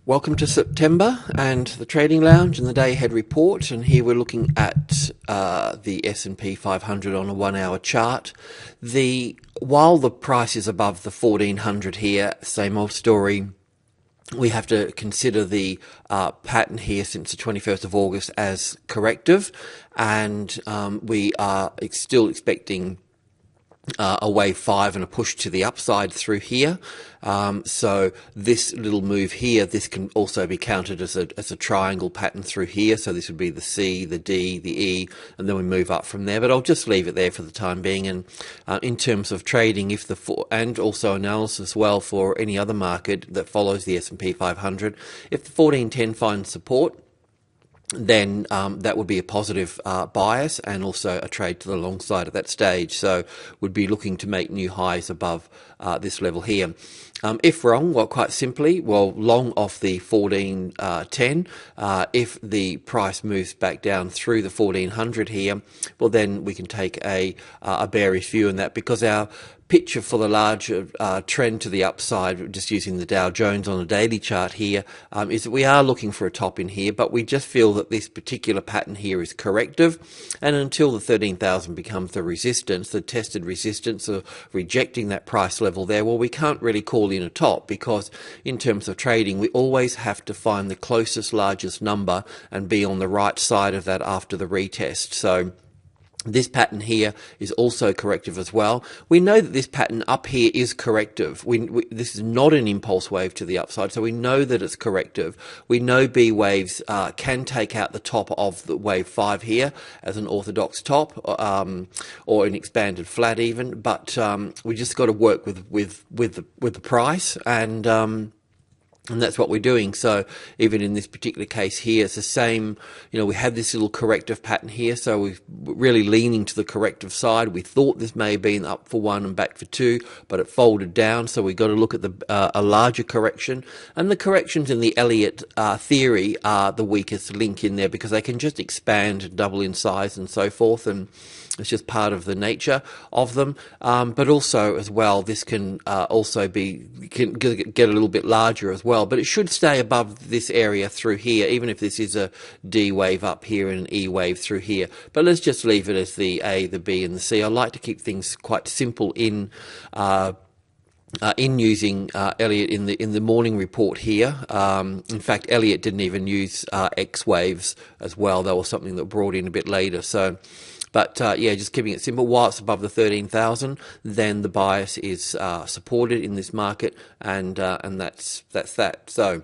Welcome to September and the Trading Lounge and the Day Ahead Report, and here we're looking at the S&P 500 on a 1 hour chart. While the price is above the 1400 here, same old story. We have to consider the pattern here since the 21st of August as corrective, and we are still expecting a wave 5 and a push to the upside through here. So this little move here, this can also be counted as a triangle pattern through here. So this would be the C, the D, the E, and then we move up from there. But I'll just leave it there for the time being. And in terms of trading, and also analysis as well for any other market that follows the S&P 500, if the 1410 finds support, then that would be a positive bias and also a trade to the long side at that stage. So we'd be looking to make new highs above this level here. If wrong, well, quite simply, long off the 1410. If the price moves back down through the 1400 here, well, then we can take a bearish view in that, because our picture for the larger trend to the upside, just using the Dow Jones on a daily chart here, is that we are looking for a top in here, but we just feel that this particular pattern here is corrective, and until the 13,000 becomes the resistance, the tested resistance, or rejecting that price level there, well, we can't really call in a top, because in terms of trading, we always have to find the closest, largest number and be on the right side of that after the retest. So this pattern here is also corrective as well. We know that this pattern up here is corrective. This is not an impulse wave to the upside, so we know that it's corrective. We know B waves can take out the top of the wave 5 here as an orthodox top, or an expanded flat even. But we just got to work with the price, and that's what we're doing. So even in this particular case here, it's the same. We have this little corrective pattern here, so we're really leaning to the corrective side. We thought this may have been up for 1 and back for 2, but it folded down, so we've got to look at a larger correction. And the corrections in the Elliott theory are the weakest link in there, because they can just expand and double in size and so forth, and it's just part of the nature of them. But also as well, this can also can get a little bit larger as well. But it should stay above this area through here, even if this is a D wave up here and an E wave through here. But let's just leave it as the A, the B, and the C. I like to keep things quite simple in using Elliott in the morning report here. In fact, Elliott didn't even use X waves as well. That was something that brought in a bit later. So. But yeah, just keeping it simple. While it's above the 13,000, then the bias is supported in this market, and that's that. So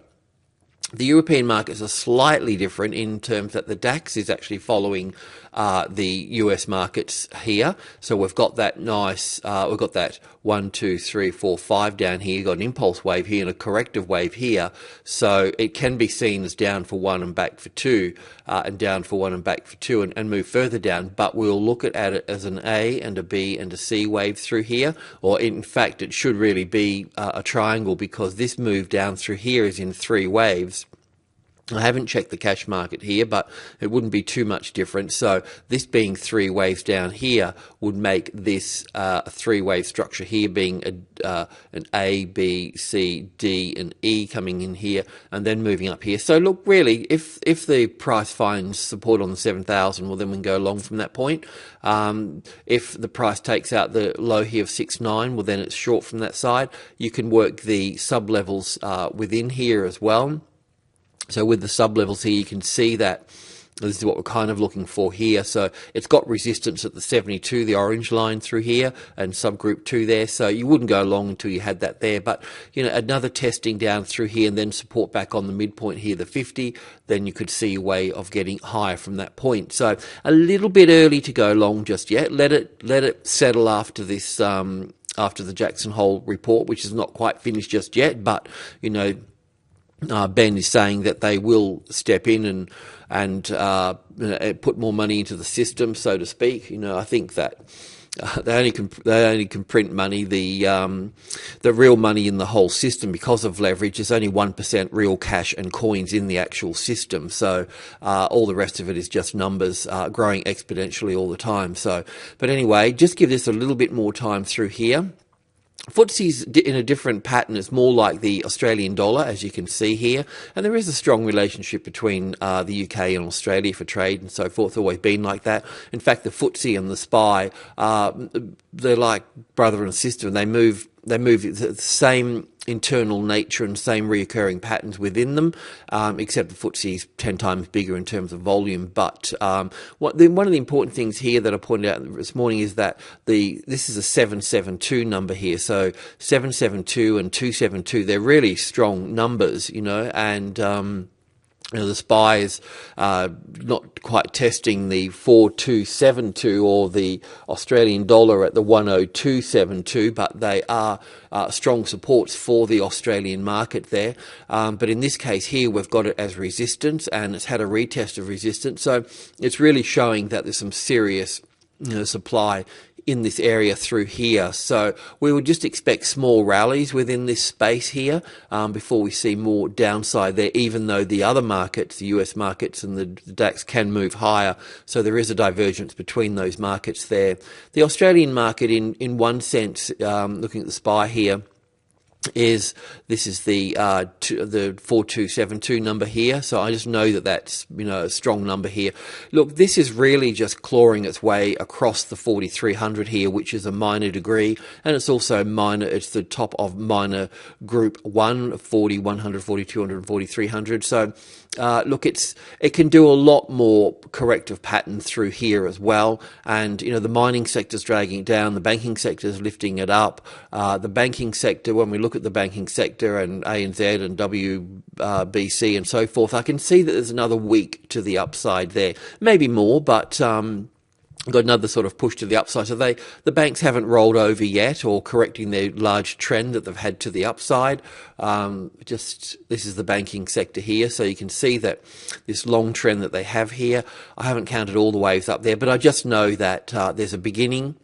the European markets are slightly different in terms that the DAX is actually following the US markets here. So we've got that nice, we've got that 1, 2, 3, 4, 5 down here. You've got an impulse wave here and a corrective wave here. So it can be seen as down for 1 and back for 2, and down for 1 and back for 2, and move further down. But we'll look at it as an A and a B and a C wave through here. Or in fact, it should really be a triangle, because this move down through here is in 3 waves. I haven't checked the cash market here, but it wouldn't be too much different. So this being 3 waves down here would make this a 3-wave structure here, being an A, B, C, D, and E coming in here, and then moving up here. So look, really, if the price finds support on the 7,000, well, then we can go along from that point. If the price takes out the low here of 6.9, well, then it's short from that side. You can work the sub-levels within here as well. So with the sub-levels here, you can see that this is what we're kind of looking for here. So it's got resistance at the 72, the orange line through here, and subgroup 2 there. So you wouldn't go long until you had that there. But, another testing down through here, and then support back on the midpoint here, the 50, then you could see a way of getting higher from that point. So a little bit early to go long just yet. Let it settle after this, after the Jackson Hole report, which is not quite finished just yet. But, Ben is saying that they will step in and put more money into the system, so to speak. I think that they only can print money. The real money in the whole system, because of leverage, is only 1% real cash and coins in the actual system. So all the rest of it is just numbers growing exponentially all the time. So, but anyway, just give this a little bit more time through here. FTSE's in a different pattern. It's more like the Australian dollar, as you can see here. And there is a strong relationship between the UK and Australia for trade and so forth. Always been like that. In fact, the FTSE and the SPY, they're like brother and sister, and they move the same internal nature and same reoccurring patterns within them, except the FTSE is 10 times bigger in terms of volume. But one of the important things here that I pointed out this morning is that this is a 772 number here. So 772 and 272, they're really strong numbers, and the SPY is not quite testing the 4272 or the Australian dollar at the 10272, but they are strong supports for the Australian market there. But in this case here, we've got it as resistance, and it's had a retest of resistance. So it's really showing that there's some serious supply in this area through here. So we would just expect small rallies within this space here before we see more downside there, even though the other markets, the US markets and the DAX, can move higher. So there is a divergence between those markets there. The Australian market, in one sense, looking at the SPY here, this is the 4272 number here. So I just know that that's a strong number here. Look, this is really just clawing its way across the 4300 here, which is a minor degree, and it's also minor. It's the top of minor group 1, 40, 100, 4200, and 4300. So look, it can do a lot more corrective pattern through here as well. And the mining sector's dragging it down, the banking sector's lifting it up. The banking sector, when we look at the banking sector and ANZ and WBC and so forth, I can see that there's another week to the upside there, maybe more, but got another sort of push to the upside. So the banks haven't rolled over yet or correcting their large trend that they've had to the upside. This is the banking sector here. So you can see that this long trend that they have here, I haven't counted all the waves up there, but I just know that there's a beginning,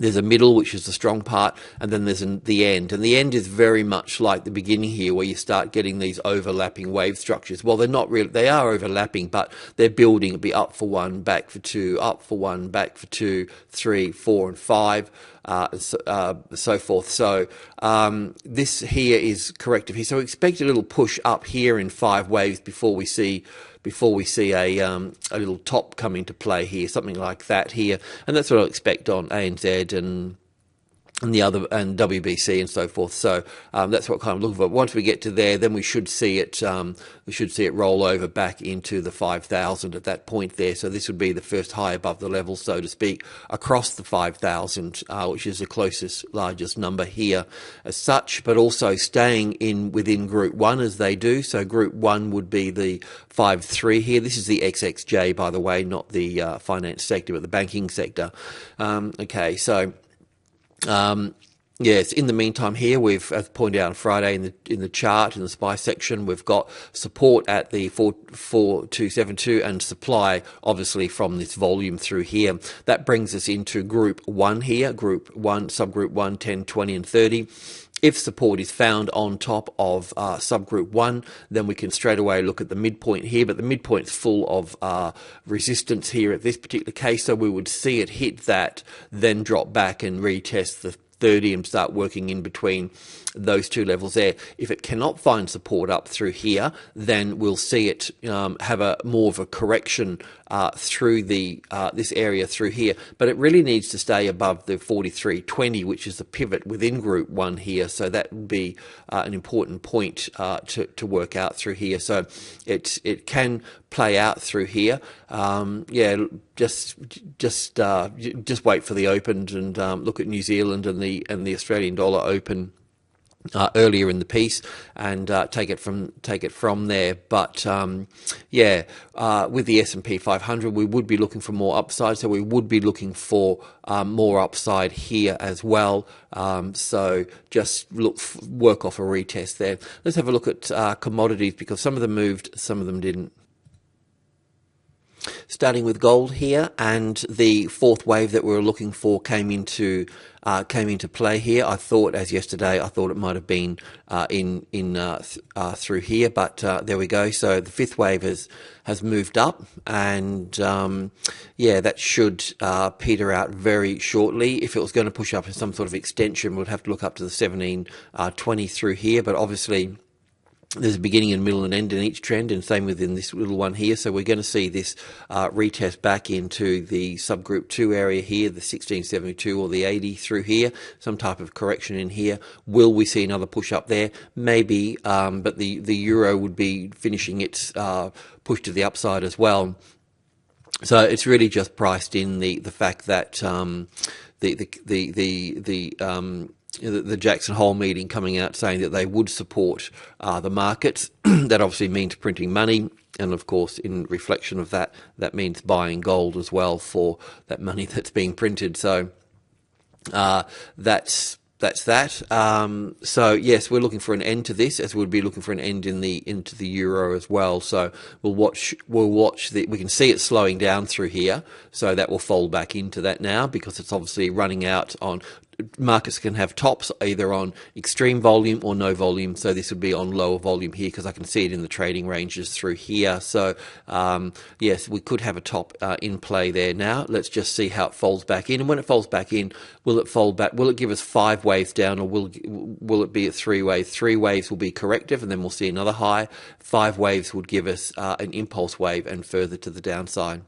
there's a middle, which is the strong part, and then there's the end. And the end is very much like the beginning here, where you start getting these overlapping wave structures. Well, they're not really, they are overlapping, but they're building. It'll be up for 1, back for 2, up for 1, back for 2, 3, 4, and 5. So forth. So this here is corrective here. So expect a little push up here in 5 waves before we see a little top come into play here, something like that here, and that's what I'll expect on ANZ and the other, and WBC and so forth. So that's what kind of looking for. Once we get to there, then we should see it roll over back into the 5,000 at that point there. So this would be the first high above the level, so to speak, across the 5,000, which is the closest, largest number here as such, but also staying within Group 1 as they do. So Group 1 would be the 5.3 here. This is the XXJ, by the way, not the finance sector, but the banking sector. Okay, so yes, in the meantime here, we've, as pointed out on Friday in the chart, in the SPY section, we've got support at the 4272 and supply, obviously, from this volume through here. That brings us into Group 1 here, Group 1, Subgroup 1, 10, 20, and 30. If support is found on top of subgroup 1, then we can straight away look at the midpoint here, but the midpoint's full of resistance here at this particular case, so we would see it hit that, then drop back and retest the 30 and start working in between those two levels there. If it cannot find support up through here, then we'll see it have more of a correction through this area through here. But it really needs to stay above the 4320, which is the pivot within Group 1 here. So that would be an important point to work out through here. So it can play out through here. Yeah, just wait for the open and look at New Zealand and the Australian dollar open earlier in the piece and take it from there. But yeah, with the S&P 500, we would be looking for more upside, so we would be looking for more upside here as well. So just work off a retest there. Let's have a look at commodities, because some of them moved, some of them didn't. Starting with gold here, and the fourth wave that we were looking for came into play here. I thought, as yesterday, I thought it might have been through here, but there we go. So the fifth wave has moved up, and yeah, that should peter out very shortly. If it was going to push up in some sort of extension, we'd have to look up to the 1720 through here, but obviously there's a beginning and middle and end in each trend, and same within this little one here. So we're going to see this retest back into the subgroup 2 area here, the 1672 or the 80 through here, some type of correction in here. Will we see another push up there? Maybe, but the euro would be finishing its push to the upside as well. So it's really just priced in the fact that the Jackson Hole meeting coming out saying that they would support the markets. That obviously means printing money, and of course, in reflection of that, that means buying gold as well for that money that's being printed. So that's that. So yes, we're looking for an end to this, as we'd be looking for an end into the euro as well. So we'll watch we can see it slowing down through here, so that will fold back into that now, because it's obviously running out on. Markets can have tops either on extreme volume or no volume, so this would be on lower volume here, because I can see it in the trading ranges through here. So yes, we could have a top in play there now. Let's just see how it folds back in, and when it folds back in, will it fold back? Will it give us 5 waves down, or will it be at 3 waves? 3 waves will be corrective, and then we'll see another high. 5 waves would give us an impulse wave and further to the downside.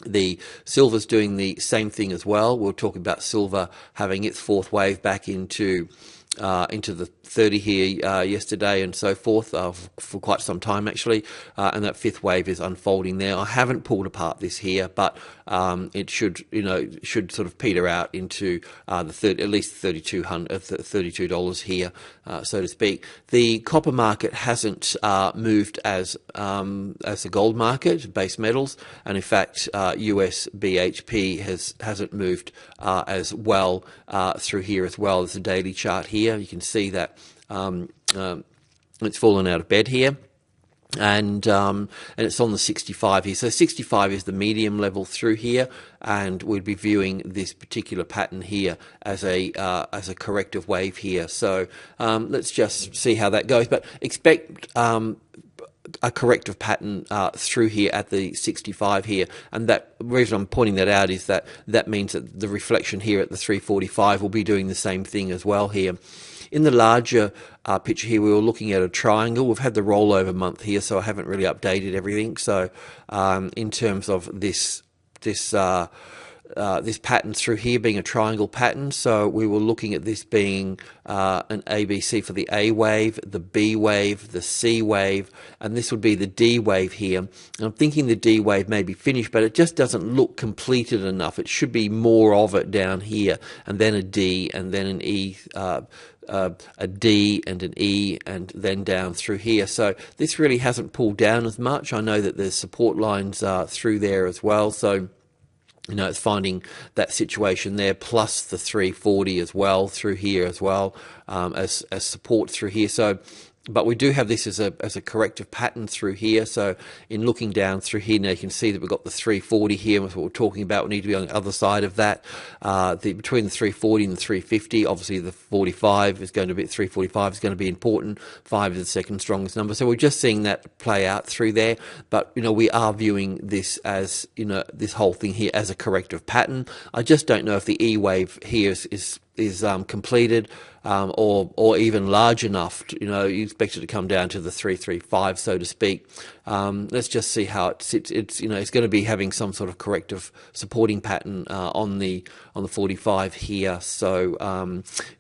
The silver's doing the same thing as well. We're talking about silver having its fourth wave back into the 30 here yesterday and so forth for quite some time actually, and that fifth wave is unfolding there. I haven't pulled apart this here, but it should sort of peter out into at least $32 here, so to speak. The copper market hasn't moved as the gold market, base metals, and in fact US BHP hasn't moved as well through here as well. There's a daily chart here. You can see that it's fallen out of bed here, and it's on the 65 here. So 65 is the medium level through here, and we'd be viewing this particular pattern here as a corrective wave here. So let's just see how that goes, but expect a corrective pattern through here at the 65 here, and that reason I'm pointing that out is that means that the reflection here at the 345 will be doing the same thing as well here. In the larger picture here, we were looking at a triangle. We've had the rollover month here, so I haven't really updated everything. So in terms of this pattern through here being a triangle pattern, so we were looking at this being an ABC for the A wave, the B wave, the C wave, and this would be the D wave here. And I'm thinking the D wave may be finished, but it just doesn't look completed enough. It should be more of it down here, and then a D, and then an E, a D and an E, and then down through here. So this really hasn't pulled down as much. I know that there's support lines through there as well, so it's finding that situation there, plus the 340 as well through here as well, as support through here. So, but we do have this as a corrective pattern through here. So in looking down through here now, you can see that we've got the 340 here. That's what we're talking about. We need to be on the other side of that. Between the 340 and the 350, obviously the 345 is going to be important. 5 is the second strongest number. So we're just seeing that play out through there. But we are viewing this as this whole thing here as a corrective pattern. I just don't know if the E wave here is completed, or even large enough. You expect it to come down to the 335, so to speak. Let's just see how it sits. It's going to be having some sort of corrective supporting pattern on the 45 here. So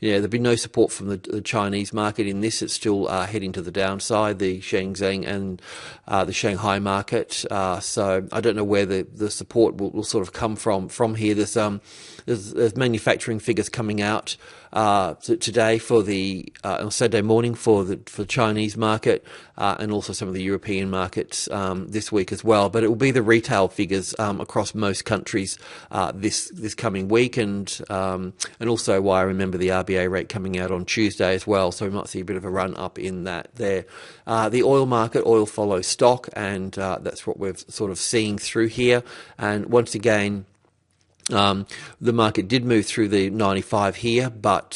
there'll be no support from the Chinese market in this. It's still heading to the downside, the Shenzhen and the Shanghai market. So I don't know where the support will sort of come from here. There's manufacturing figures coming out today for the on Saturday morning for the Chinese market, and also some of the European markets this week as well. But it will be the retail figures across most countries this coming week, and also why I remember the RBA rate coming out on Tuesday as well. So we might see a bit of a run up in that there. The oil market, oil follows stock, and that's what we're sort of seeing through here. And once again, the market did move through the 95 here, but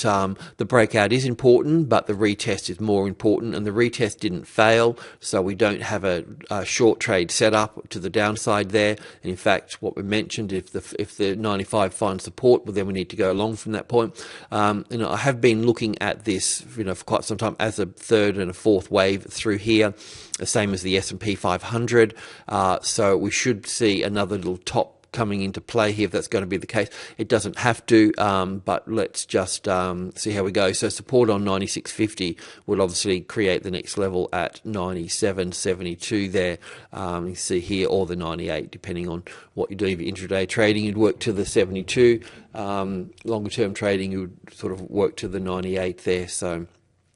the breakout is important, but the retest is more important, and the retest didn't fail, so we don't have a short trade set up to the downside there. And in fact, what we mentioned, if the 95 finds support, well, then we need to go along from that point. I have been looking at this, for quite some time as a third and a fourth wave through here, the same as the S&P 500. So we should see another little top coming into play here if that's going to be the case. It doesn't have to, but let's just see how we go. So support on 96.50 will obviously create the next level at 97.72 there. You can see here, or the 98, depending on what you're doing. For intraday trading, you'd work to the 72. Longer term trading, you would sort of work to the 98 there. So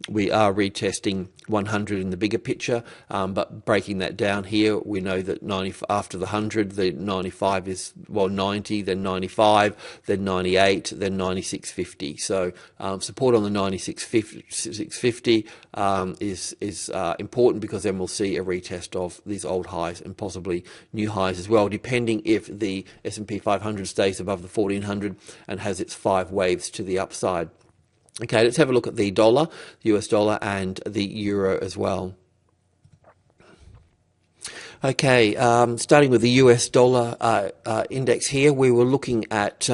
we are retesting 100 in the bigger picture, but breaking that down here, we know that 90 after the 100, the 95 is 90, then 95, then 98, then 96.50. So support on the 96.50 is important, because then we'll see a retest of these old highs and possibly new highs as well, depending if the S&P 500 stays above the 1400 and has its 5 waves to the upside. Okay, let's have a look at the dollar, US dollar, and the euro as well. Okay, starting with the US dollar index here, we were looking at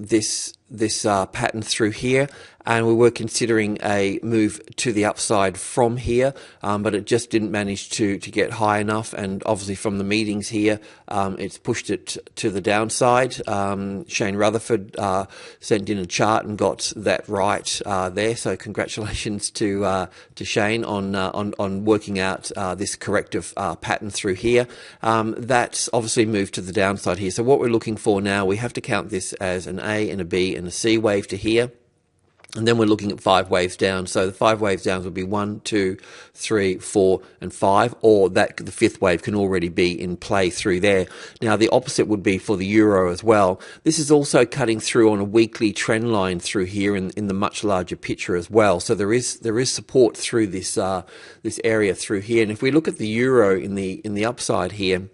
this pattern through here, and we were considering a move to the upside from here, but it just didn't manage to get high enough, and obviously from the meetings here, it's pushed it to the downside. Shane Rutherford sent in a chart and got that right there, so congratulations to Shane on working out this corrective pattern through here. That's obviously moved to the downside here, so what we're looking for now, we have to count this as an A and a B and a C wave to here. And then we're looking at 5 waves down. So the 5 waves down would be 1, 2, 3, 4, and 5, or that the 5th wave can already be in play through there. Now the opposite would be for the euro as well. This is also cutting through on a weekly trend line through here in the much larger picture as well. So there is support through this this area through here. And if we look at the euro in the upside here,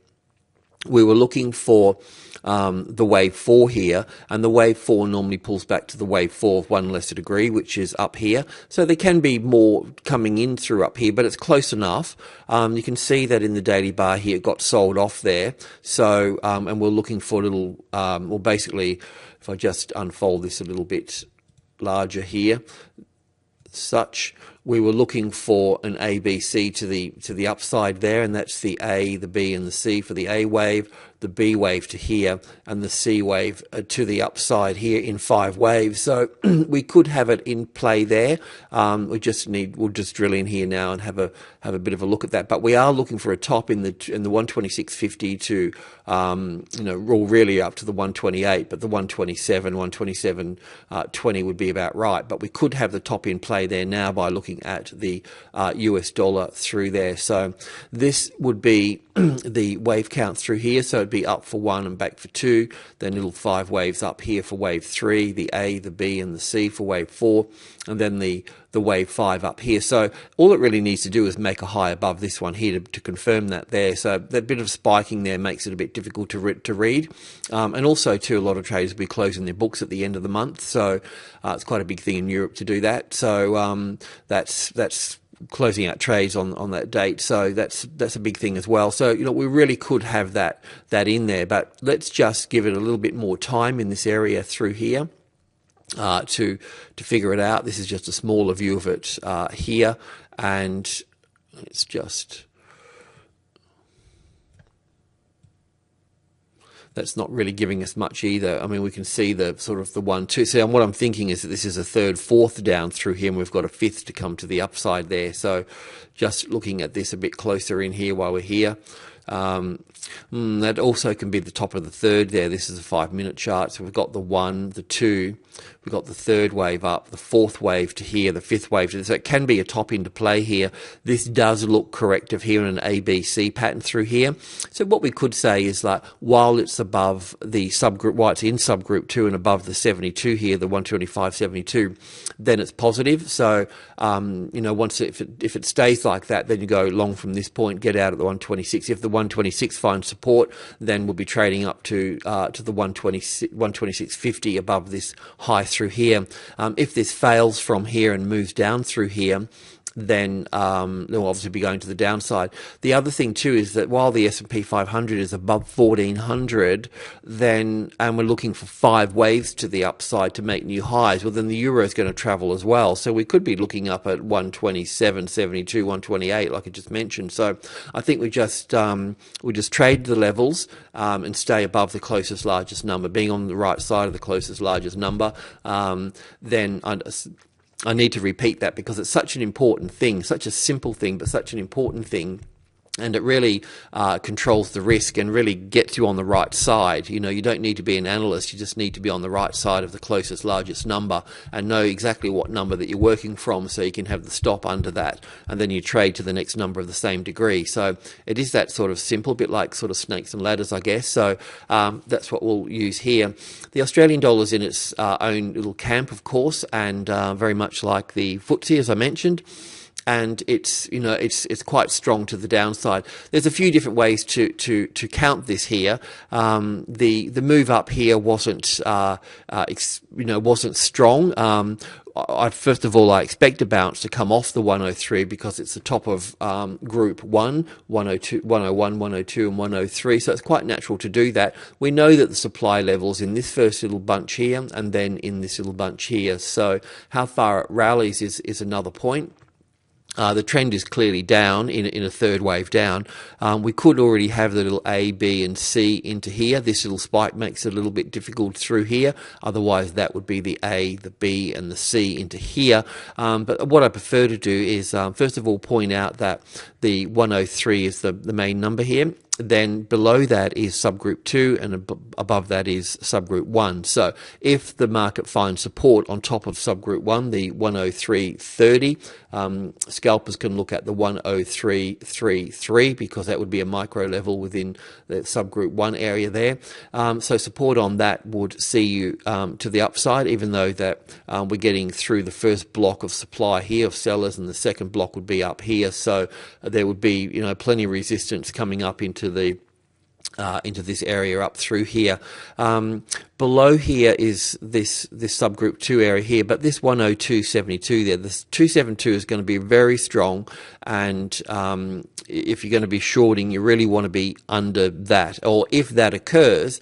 we were looking for the wave 4 here, and the wave 4 normally pulls back to the wave 4 of 1 lesser degree, which is up here. So there can be more coming in through up here, but it's close enough. You can see that in the daily bar here, it got sold off there. So, and we're looking for a little, well, basically, if I just unfold this a little bit larger here, such, we were looking for an A, B, C to the upside there, and that's the A, the B, and the C for the A wave, the B wave to here, and the C wave to the upside here in 5 waves. So we could have it in play there. We'll just drill in here now and have a bit of a look at that. But we are looking for a top in the 126.50 to roll really up to the 128, but the 127.20 would be about right. But we could have the top in play there now by looking at the US dollar through there. So this would be the wave count through here, so it'd be up for 1 and back for 2, then little 5 waves up here for wave 3, the A, the B, and the C for wave 4, and then the wave 5 up here. So all it really needs to do is make a high above this one here to confirm that there. So that bit of spiking there makes it a bit difficult to read, and also too, a lot of traders will be closing their books at the end of the month, so it's quite a big thing in Europe to do that. So that's closing out trades on that date, so that's a big thing as well. So we really could have that in there, but let's just give it a little bit more time in this area through here to figure it out. This is just a smaller view of it here, and it's just, that's not really giving us much either. I mean, we can see the sort of the 1, 2. So what I'm thinking is that this is a 3rd, 4th down through here, and we've got a 5th to come to the upside there. So just looking at this a bit closer in here while we're here. That also can be the top of the third there. This is a 5-minute chart. So we've got the 1, the 2, we've got the third wave up, the fourth wave to here, the fifth wave to this. So it can be a top into play here. This does look corrective here in an ABC pattern through here. So what we could say is like, while it's above the subgroup, while it's in subgroup 2 and above the 72 here, the 125.72, then it's positive. So, once if it stays like that, then you go long from this point, get out at the 126. If the 126 finds support, then we'll be trading up to the 126.50 above this high through here. If this fails from here and moves down through here, then they'll obviously be going to the downside. The other thing too is that while the S&P 500 is above 1400, and we're looking for 5 waves to the upside to make new highs, well then the euro is going to travel as well. So we could be looking up at 127.72, 128, like I just mentioned. So I think we just trade the levels and stay above the closest largest number, being on the right side of the closest largest number. Then I need to repeat that because it's such an important thing, such a simple thing, but such an important thing. And it really controls the risk and really gets you on the right side. You don't need to be an analyst. You just need to be on the right side of the closest, largest number and know exactly what number that you're working from so you can have the stop under that. And then you trade to the next number of the same degree. So it is that sort of simple, bit like sort of snakes and ladders, I guess. So that's what we'll use here. The Australian dollar's in its own little camp, of course, and very much like the FTSE, as I mentioned. And it's quite strong to the downside. There's a few different ways to count this here. The move up here wasn't strong. First of all, I expect a bounce to come off the 103 because it's the top of group 1, 102, 101, 102 and 103. So it's quite natural to do that. We know that the supply level's in this first little bunch here and then in this little bunch here. So how far it rallies is another point. The trend is clearly down in a third wave down. We could already have the little A, B and C into here. This little spike makes it a little bit difficult through here. Otherwise that would be the A, the B and the C into here. But what I prefer to do is first of all point out that the 103 is the main number here. Then below that is subgroup 2 and above that is subgroup 1. So if the market finds support on top of subgroup 1, the 103.30, scalpers can look at the 103.33 because that would be a micro level within the subgroup 1 area there. So support on that would see you to the upside, even though that we're getting through the first block of supply here of sellers and the second block would be up here. So there would be plenty of resistance coming up into this area up through here. Below here is this subgroup 2 area here, but this 102.72 there, this 272 is going to be very strong, and if you're going to be shorting, you really want to be under that, or if that occurs,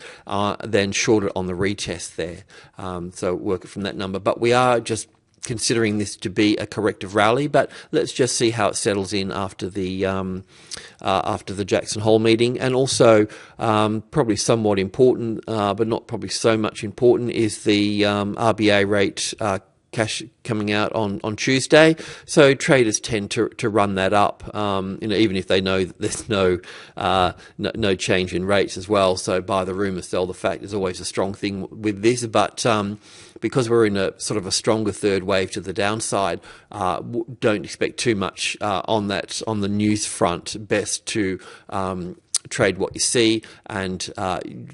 then short it on the retest there. So work it from that number, but we are just considering this to be a corrective rally, but let's just see how it settles in after the Jackson Hole meeting. And also probably somewhat important, but not probably so much important, is the RBA rate cash coming out on Tuesday. So traders tend to run that up, even if they know that there's no change in rates as well. So buy the rumour, sell the fact is always a strong thing with this. But because we're in a sort of a stronger third wave to the downside, don't expect too much on the news front. Best to trade what you see and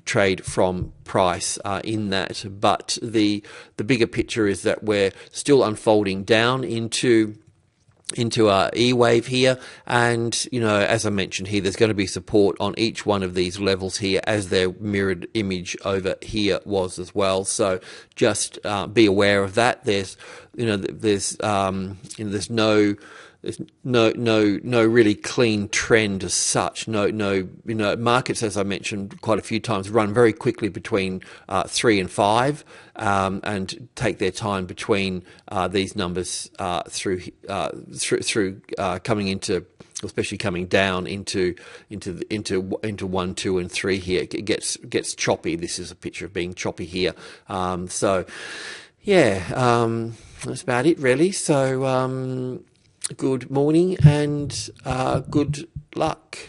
trade from price in that. But the bigger picture is that we're still unfolding down into our E wave here, and as I mentioned here, there's going to be support on each one of these levels here, as their mirrored image over here was as well. So just be aware of that. There's no really clean trend as such. Markets, as I mentioned quite a few times, run very quickly between 3 and 5, and take their time between these numbers through coming into, especially coming down into 1, 2, and 3 here. It gets choppy. This is a picture of being choppy here. So yeah, that's about it really. So good morning and good luck.